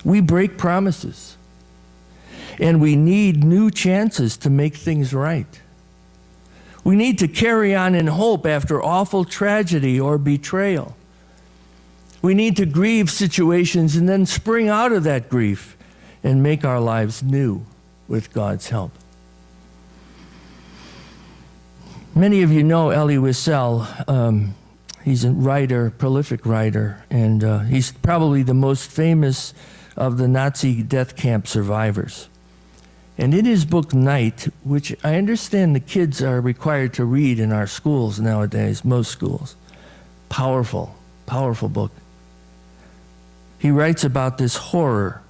We break promises. And we need new chances to make things right. We need to carry on in hope after awful tragedy or betrayal. We need to grieve situations and then spring out of that grief and make our lives new with God's help. Many of you know Elie Wiesel. He's a writer, prolific writer, and he's probably the most famous of the Nazi death camp survivors. And in his book, Night, which I understand the kids are required to read in our schools nowadays, most schools, powerful, powerful book. He writes about this horror,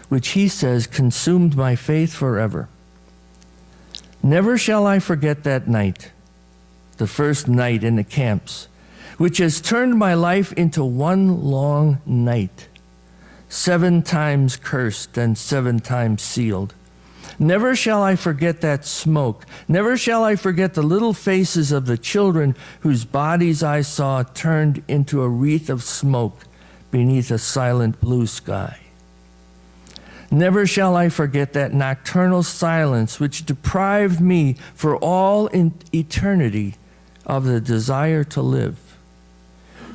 which he says consumed my faith forever. Never shall I forget that night, the first night in the camps, which has turned my life into one long night, 7 times cursed and 7 times sealed. Never shall I forget that smoke. Never shall I forget the little faces of the children whose bodies I saw turned into a wreath of smoke beneath a silent blue sky. Never shall I forget that nocturnal silence which deprived me for all in eternity of the desire to live.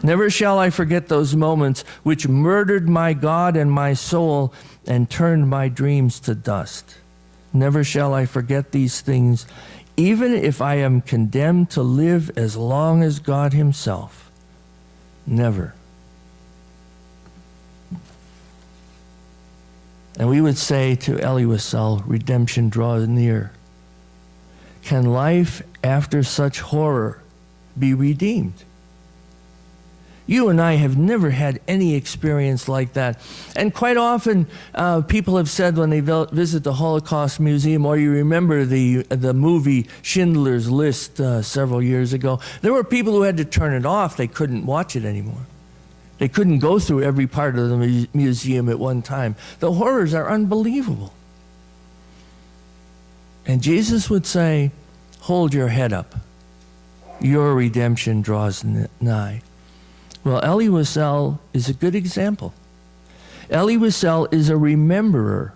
Never shall I forget those moments which murdered my God and my soul and turned my dreams to dust. Never shall I forget these things, even if I am condemned to live as long as God himself. Never. And we would say to Elie Wiesel, redemption draws near. Can life after such horror be redeemed? You and I have never had any experience like that. And quite often, people have said when they visit the Holocaust Museum, or you remember the movie Schindler's List several years ago, there were people who had to turn it off. They couldn't watch it anymore. They couldn't go through every part of the museum at one time. The horrors are unbelievable. And Jesus would say, hold your head up. Your redemption draws nigh. Well, Elie Wiesel is a good example. Elie Wiesel is a rememberer.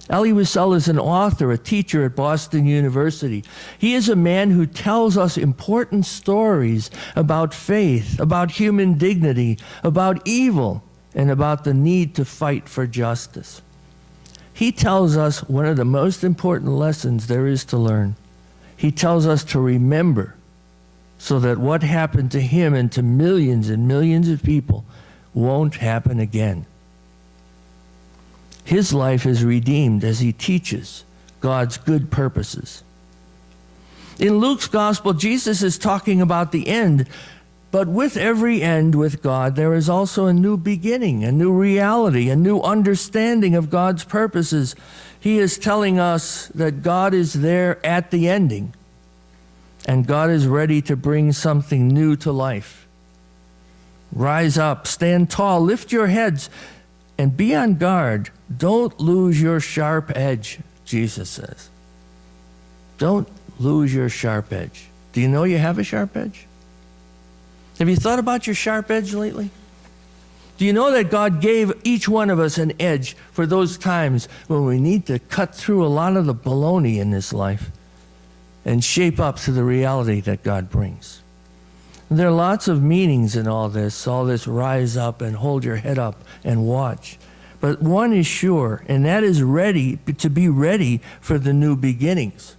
Elie Wiesel is an author, a teacher at Boston University. He is a man who tells us important stories about faith, about human dignity, about evil, and about the need to fight for justice. He tells us one of the most important lessons there is to learn. He tells us to remember, so that what happened to him and to millions and millions of people won't happen again. His life is redeemed as he teaches God's good purposes. In Luke's gospel, Jesus is talking about the end, but with every end with God, there is also a new beginning, a new reality, a new understanding of God's purposes. He is telling us that God is there at the ending, and God is ready to bring something new to life. Rise up, stand tall, lift your heads, and be on guard. Don't lose your sharp edge, Jesus says. Don't lose your sharp edge. Do you know you have a sharp edge? Have you thought about your sharp edge lately? Do you know that God gave each one of us an edge for those times when we need to cut through a lot of the baloney in this life and shape up to the reality that God brings? There are lots of meanings in all this rise up and hold your head up and watch. But one is sure, and that is to be ready for the new beginnings.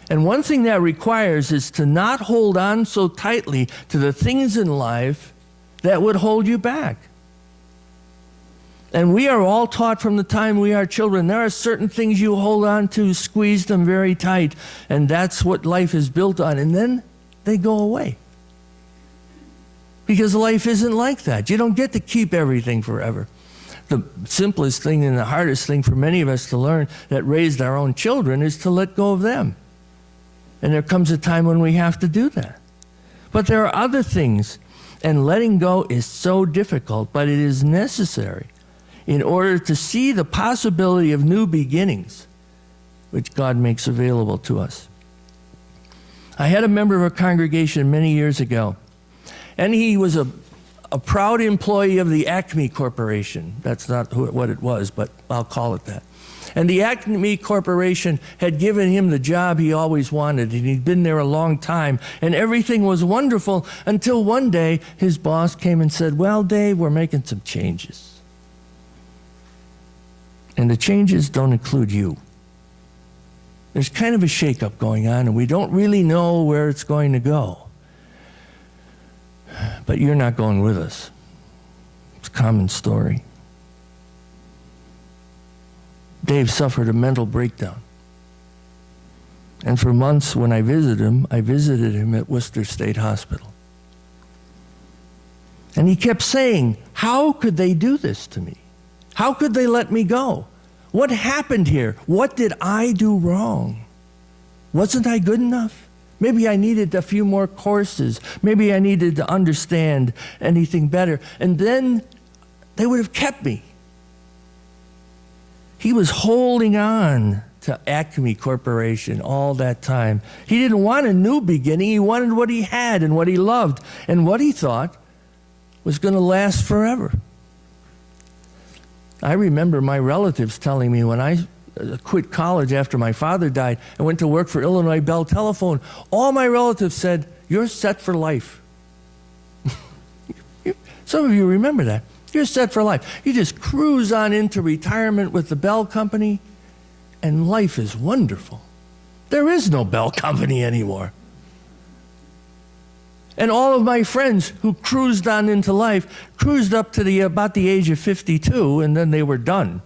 And one thing that requires is to not hold on so tightly to the things in life that would hold you back. And we are all taught from the time we are children, there are certain things you hold on to, squeeze them very tight, and that's what life is built on. And then they go away. Because life isn't like that. You don't get to keep everything forever. The simplest thing and the hardest thing for many of us to learn that raised our own children is to let go of them. And there comes a time when we have to do that. But there are other things, and letting go is so difficult, but it is necessary in order to see the possibility of new beginnings, which God makes available to us. I had a member of a congregation many years ago, and he was a proud employee of the Acme Corporation. That's not what it was, but I'll call it that. And the Acme Corporation had given him the job he always wanted, and he'd been there a long time, and everything was wonderful until one day his boss came and said, "Well, Dave, we're making some changes. And the changes don't include you. There's kind of a shakeup going on, and we don't really know where it's going to go. But you're not going with us." It's a common story. Dave suffered a mental breakdown. And for months when I visited him at Worcester State Hospital. And he kept saying, "How could they do this to me? How could they let me go? What happened here? What did I do wrong? Wasn't I good enough? Maybe I needed a few more courses. Maybe I needed to understand anything better. And then they would have kept me." He was holding on to Acme Corporation all that time. He didn't want a new beginning. He wanted what he had and what he loved and what he thought was going to last forever. I remember my relatives telling me when I quit college after my father died and went to work for Illinois Bell Telephone, all my relatives said, "You're set for life." Some of you remember that. You're set for life. You just cruise on into retirement with the Bell Company, and life is wonderful. There is no Bell Company anymore. And all of my friends who cruised on into life cruised up to about the age of 52, and then they were done.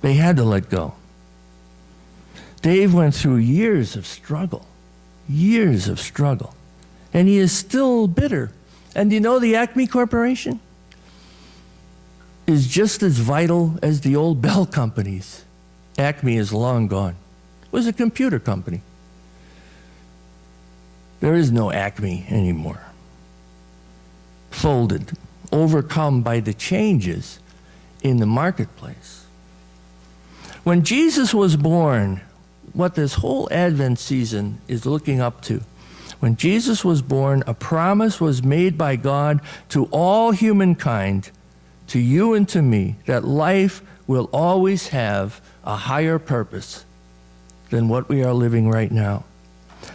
They had to let go. Dave went through years of struggle, and he is still bitter. And you know, the Acme Corporation is just as vital as the old Bell companies. Acme is long gone. It was a computer company. There is no Acme anymore. Folded, overcome by the changes in the marketplace. When Jesus was born, what this whole Advent season is looking up to, when Jesus was born, a promise was made by God to all humankind, to you and to me, that life will always have a higher purpose than what we are living right now.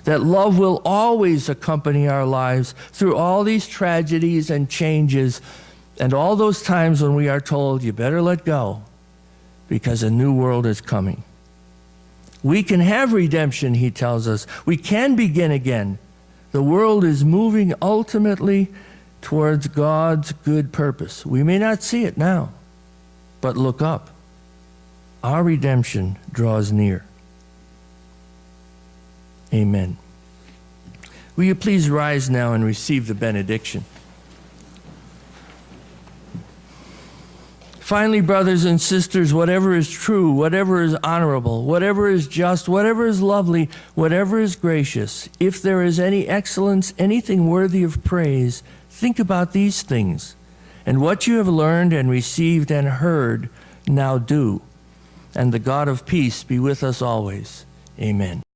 That love will always accompany our lives through all these tragedies and changes and all those times when we are told, "You better let go because a new world is coming." We can have redemption, he tells us. We can begin again. The world is moving ultimately towards God's good purpose. We may not see it now, but look up. Our redemption draws near. Amen. Will you please rise now and receive the benediction? Finally, brothers and sisters, whatever is true, whatever is honorable, whatever is just, whatever is lovely, whatever is gracious, if there is any excellence, anything worthy of praise, think about these things. And what you have learned and received and heard, now do. And the God of peace be with us always. Amen.